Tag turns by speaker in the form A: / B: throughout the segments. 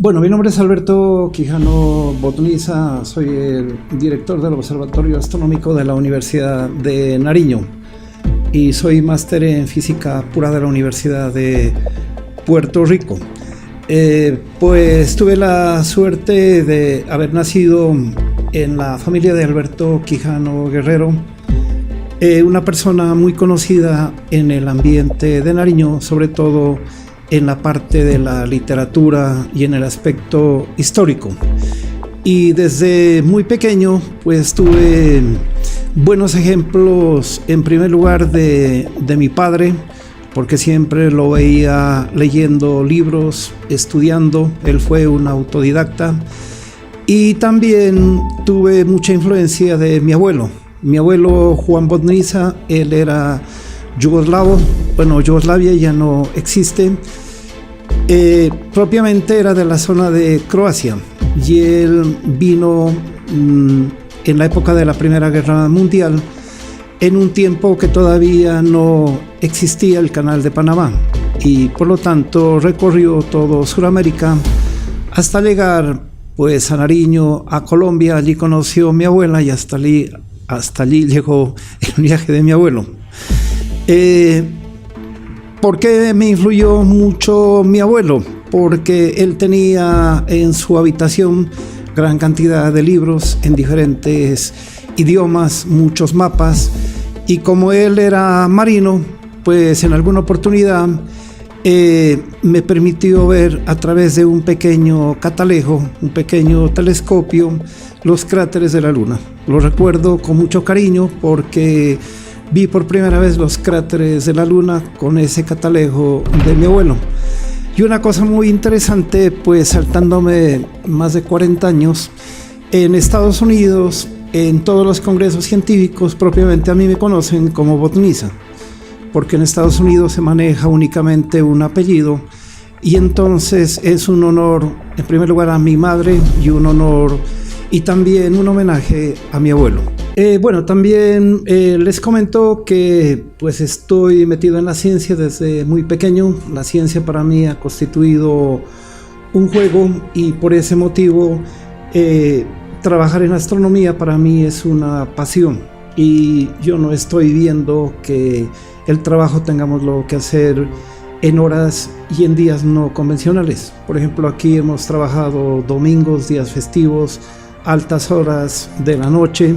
A: Bueno, mi nombre es Alberto Quijano Botniza, soy el director del Observatorio Astronómico de la Universidad de Nariño y soy máster en física pura de la Universidad de Puerto Rico. Pues tuve la suerte de haber nacido en la familia de Alberto Quijano Guerrero, una persona muy conocida en el ambiente de Nariño, sobre todo en la parte de la literatura y en el aspecto histórico. Y desde muy pequeño pues tuve buenos ejemplos, en primer lugar de mi padre, porque siempre lo veía leyendo libros, estudiando. Él fue un autodidacta. Y también tuve mucha influencia de mi abuelo Juan Botniza. Él era yugoslavo. Bueno, Yugoslavia ya no existe. Propiamente era de la zona de Croacia y él vino en la época de la Primera Guerra Mundial, en un tiempo que todavía no existía el Canal de Panamá, y por lo tanto recorrió todo Sudamérica hasta llegar pues a Nariño, a Colombia. Allí conoció a mi abuela y hasta allí llegó el viaje de mi abuelo. ¿Por qué me influyó mucho mi abuelo? Porque él tenía en su habitación gran cantidad de libros en diferentes idiomas, muchos mapas, y como él era marino, pues en alguna oportunidad me permitió ver a través de un pequeño catalejo, un pequeño telescopio, los cráteres de la Luna. Lo recuerdo con mucho cariño porque vi por primera vez los cráteres de la Luna con ese catalejo de mi abuelo. Y una cosa muy interesante, pues saltándome más de 40 años, en Estados Unidos, en todos los congresos científicos, propiamente a mí me conocen como Botniza, porque en Estados Unidos se maneja únicamente un apellido, y entonces es un honor, en primer lugar, a mi madre, y un honor y también un homenaje a mi abuelo. Bueno, también les comento que pues estoy metido en la ciencia desde muy pequeño. La ciencia para mí ha constituido un juego, y por ese motivo trabajar en astronomía para mí es una pasión, y yo no estoy viendo que el trabajo tengamos lo que hacer en horas y en días no convencionales. Por ejemplo, aquí hemos trabajado domingos, días festivos, altas horas de la noche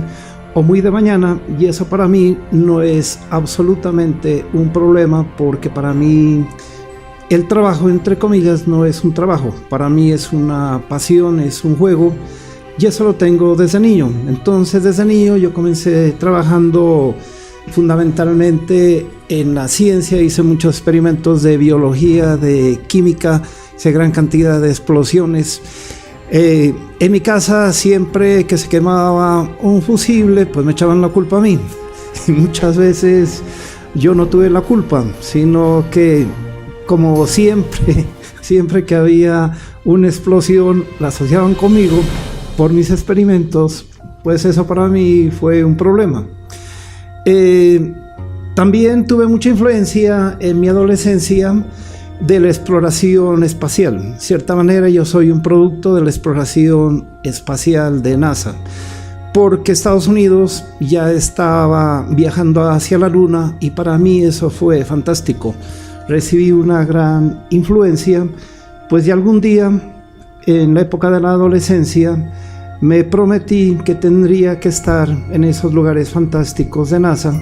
A: o muy de mañana, y eso para mí no es absolutamente un problema, porque para mí el trabajo, entre comillas, no es un trabajo. Para mí es una pasión, es un juego, y eso lo tengo desde niño. Entonces desde niño yo comencé trabajando fundamentalmente en la ciencia. Hice muchos experimentos de biología, de química, hice gran cantidad de explosiones. En mi casa, siempre que se quemaba un fusible, pues me echaban la culpa a mí. Y muchas veces yo no tuve la culpa, sino que, como siempre que había una explosión, la asociaban conmigo por mis experimentos. Pues eso para mí fue un problema. También tuve mucha influencia en mi adolescencia de la exploración espacial. De cierta manera, yo soy un producto de la exploración espacial de NASA, porque Estados Unidos ya estaba viajando hacia la Luna, y para mí eso fue fantástico. Recibí una gran influencia, pues de algún día, en la época de la adolescencia, me prometí que tendría que estar en esos lugares fantásticos de NASA.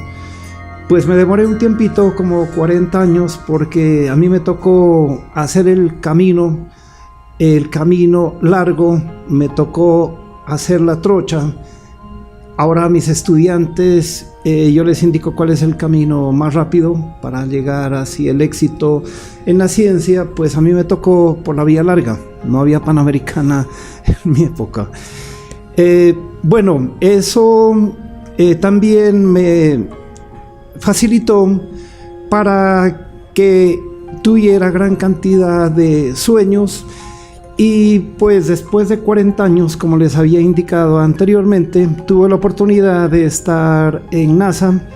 A: Pues me demoré un tiempito, como 40 años, porque a mí me tocó hacer el camino largo, me tocó hacer la trocha. Ahora a mis estudiantes yo les indico cuál es el camino más rápido para llegar hacia el éxito en la ciencia. Pues a mí me tocó por la vía larga, no había Panamericana en mi época. Bueno, eso también me facilitó para que tuviera gran cantidad de sueños, y pues después de 40 años, como les había indicado anteriormente, tuve la oportunidad de estar en NASA.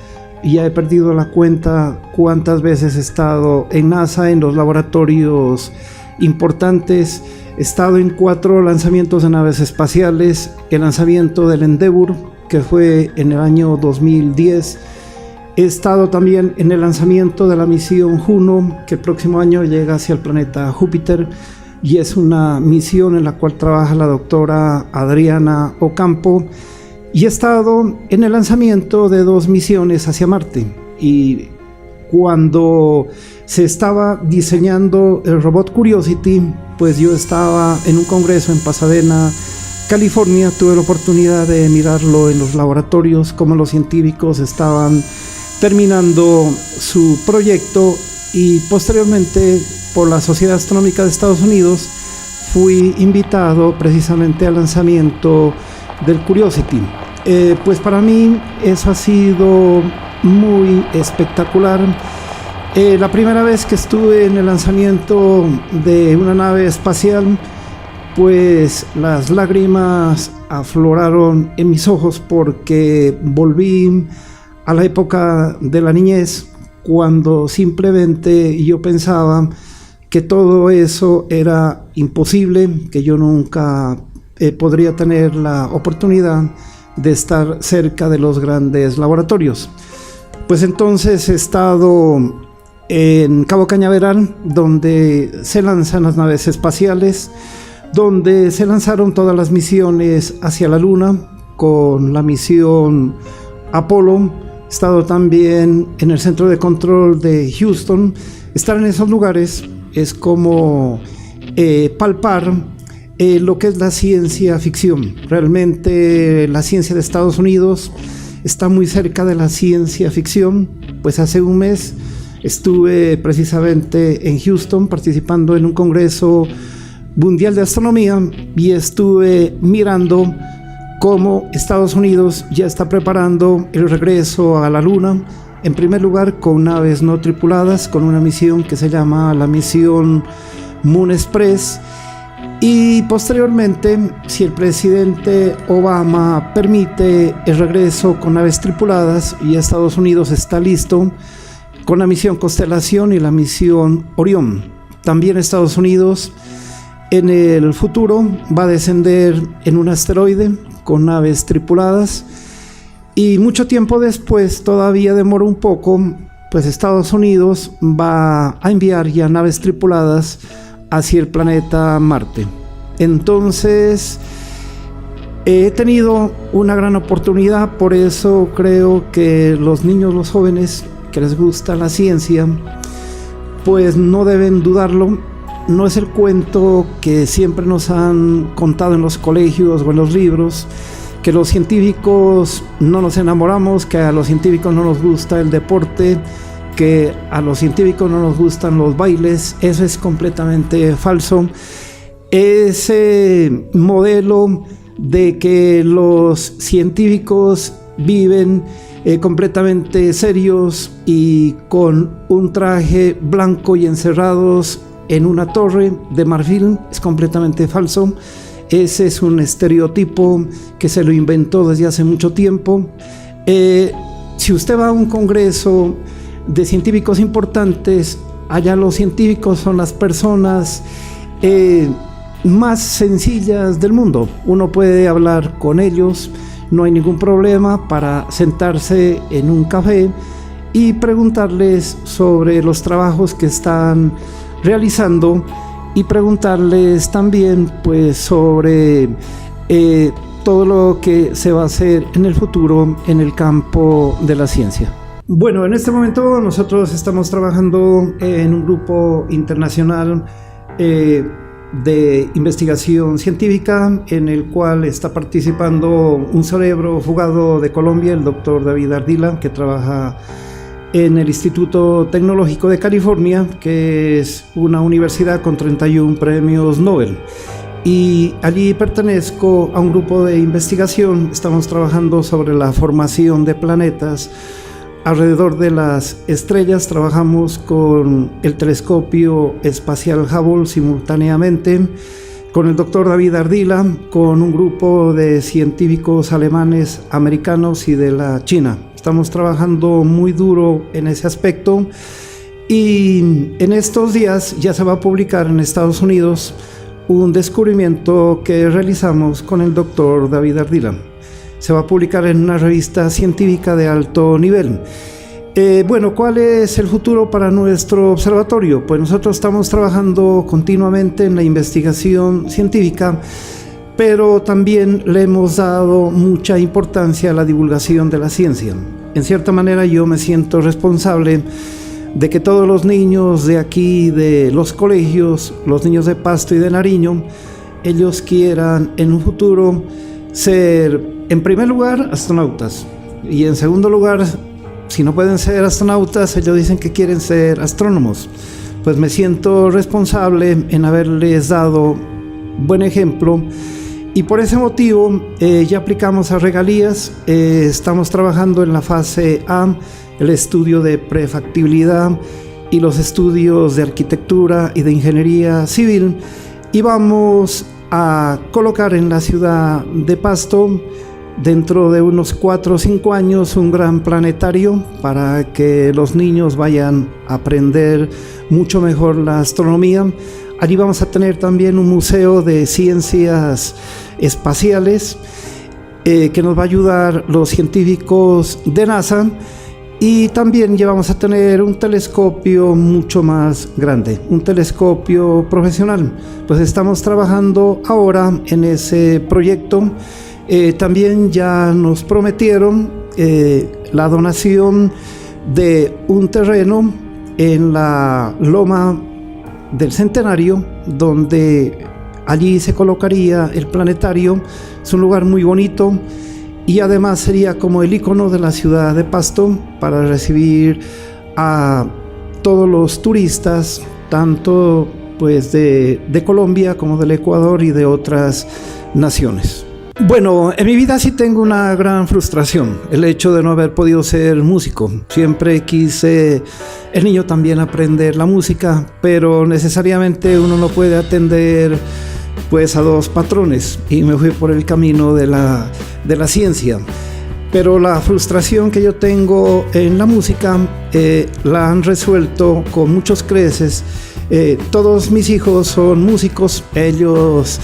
A: Y ya he perdido la cuenta cuántas veces he estado en NASA, en los laboratorios importantes. He estado en 4 lanzamientos de naves espaciales, el lanzamiento del Endeavour, que fue en el año 2010. He estado también en el lanzamiento de la misión Juno, que el próximo año llega hacia el planeta Júpiter, y es una misión en la cual trabaja la doctora Adriana Ocampo. Y he estado en el lanzamiento de 2 misiones hacia Marte. Y cuando se estaba diseñando el robot Curiosity, pues yo estaba en un congreso en Pasadena, California. Tuve la oportunidad de mirarlo en los laboratorios, cómo los científicos estaban terminando su proyecto, y posteriormente por la Sociedad Astronómica de Estados Unidos fui invitado precisamente al lanzamiento del Curiosity. Pues para mí eso ha sido muy espectacular. La primera vez que estuve en el lanzamiento de una nave espacial, pues las lágrimas afloraron en mis ojos, porque volví a la época de la niñez, cuando simplemente yo pensaba que todo eso era imposible, que yo nunca podría tener la oportunidad de estar cerca de los grandes laboratorios. Pues entonces he estado en Cabo Cañaveral, donde se lanzan las naves espaciales, donde se lanzaron todas las misiones hacia la Luna con la misión Apolo. He estado también en el centro de control de Houston. Estar en esos lugares es como palpar lo que es la ciencia ficción. Realmente la ciencia de Estados Unidos está muy cerca de la ciencia ficción. Pues hace un mes estuve precisamente en Houston participando en un congreso mundial de astronomía, y estuve mirando cómo Estados Unidos ya está preparando el regreso a la Luna, en primer lugar con naves no tripuladas, con una misión que se llama la misión Moon Express, y posteriormente, si el presidente Obama permite el regreso con naves tripuladas, y Estados Unidos está listo con la misión Constelación y la misión Orión. También Estados Unidos en el futuro va a descender en un asteroide con naves tripuladas, y mucho tiempo después, todavía demora un poco, pues Estados Unidos va a enviar ya naves tripuladas hacia el planeta Marte. Entonces he tenido una gran oportunidad. Por eso creo que los niños, los jóvenes que les gusta la ciencia, pues no deben dudarlo. No es el cuento que siempre nos han contado en los colegios o en los libros, que los científicos no nos enamoramos, que a los científicos no nos gusta el deporte, que a los científicos no nos gustan los bailes. Eso es completamente falso. Ese modelo de que los científicos viven completamente serios y con un traje blanco y encerrados en una torre de marfil es completamente falso. Ese es un estereotipo que se lo inventó desde hace mucho tiempo. Si usted va a un congreso de científicos importantes, allá los científicos son las personas más sencillas del mundo. Uno puede hablar con ellos, no hay ningún problema para sentarse en un café y preguntarles sobre los trabajos que están realizando, y preguntarles también pues sobre todo lo que se va a hacer en el futuro en el campo de la ciencia. Bueno, en este momento nosotros estamos trabajando en un grupo internacional de investigación científica, en el cual está participando un cerebro fugado de Colombia, el doctor David Ardila, que trabaja en el Instituto Tecnológico de California, que es una universidad con 31 premios Nobel. Y allí pertenezco a un grupo de investigación. Estamos trabajando sobre la formación de planetas alrededor de las estrellas. Trabajamos con el telescopio espacial Hubble simultáneamente, con el doctor David Ardila, con un grupo de científicos alemanes, americanos y de la China. Estamos trabajando muy duro en ese aspecto, y en estos días ya se va a publicar en Estados Unidos un descubrimiento que realizamos con el doctor David Ardila. Se va a publicar en una revista científica de alto nivel. Bueno, ¿cuál es el futuro para nuestro observatorio? Pues nosotros estamos trabajando continuamente en la investigación científica, pero también le hemos dado mucha importancia a la divulgación de la ciencia. En cierta manera yo me siento responsable de que todos los niños de aquí, de los colegios, los niños de Pasto y de Nariño, ellos quieran en un futuro ser, en primer lugar, astronautas, y en segundo lugar, si no pueden ser astronautas, ellos dicen que quieren ser astrónomos. Pues me siento responsable en haberles dado buen ejemplo, y por ese motivo ya aplicamos a regalías. Estamos trabajando en la fase A, el estudio de prefactibilidad y los estudios de arquitectura y de ingeniería civil, y vamos a colocar en la ciudad de Pasto, dentro de unos 4 o 5 años, un gran planetario para que los niños vayan a aprender mucho mejor la astronomía. Allí vamos a tener también un museo de ciencias espaciales que nos va a ayudar los científicos de NASA, y también ya vamos a tener un telescopio mucho más grande, un telescopio profesional. Pues estamos trabajando ahora en ese proyecto. También ya nos prometieron la donación de un terreno en la Loma del Centenario, donde allí se colocaría el planetario. Es un lugar muy bonito y además sería como el icono de la ciudad de Pasto para recibir a todos los turistas, tanto pues de Colombia como del Ecuador y de otras naciones. Bueno, en mi vida sí tengo una gran frustración, el hecho de no haber podido ser músico. Siempre quise, el niño también, aprender la música, pero necesariamente uno no puede atender pues a 2 patrones, y me fui por el camino de la ciencia. Pero la frustración que yo tengo en la música la han resuelto con muchos creces. Todos mis hijos son músicos. Ellos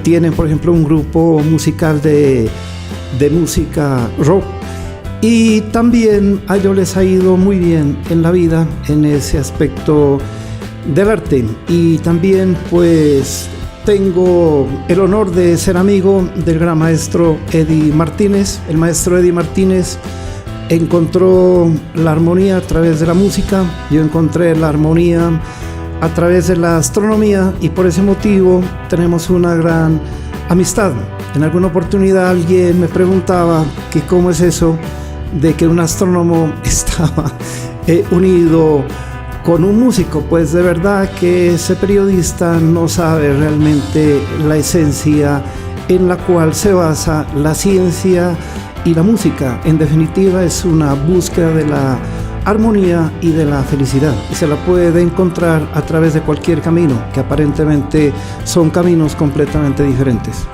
A: tienen, por ejemplo, un grupo musical de música rock, y también a ellos les ha ido muy bien en la vida en ese aspecto del arte. Y también pues tengo el honor de ser amigo del gran maestro Eddie Martínez. El maestro Eddie Martínez encontró la armonía a través de la música, yo encontré la armonía a través de la astronomía, y por ese motivo tenemos una gran amistad. En alguna oportunidad alguien me preguntaba que cómo es eso de que un astrónomo estaba unido con un músico. Pues de verdad que ese periodista no sabe realmente la esencia en la cual se basa la ciencia y la música. En definitiva, es una búsqueda de la armonía y de la felicidad, y se la puede encontrar a través de cualquier camino, que aparentemente son caminos completamente diferentes.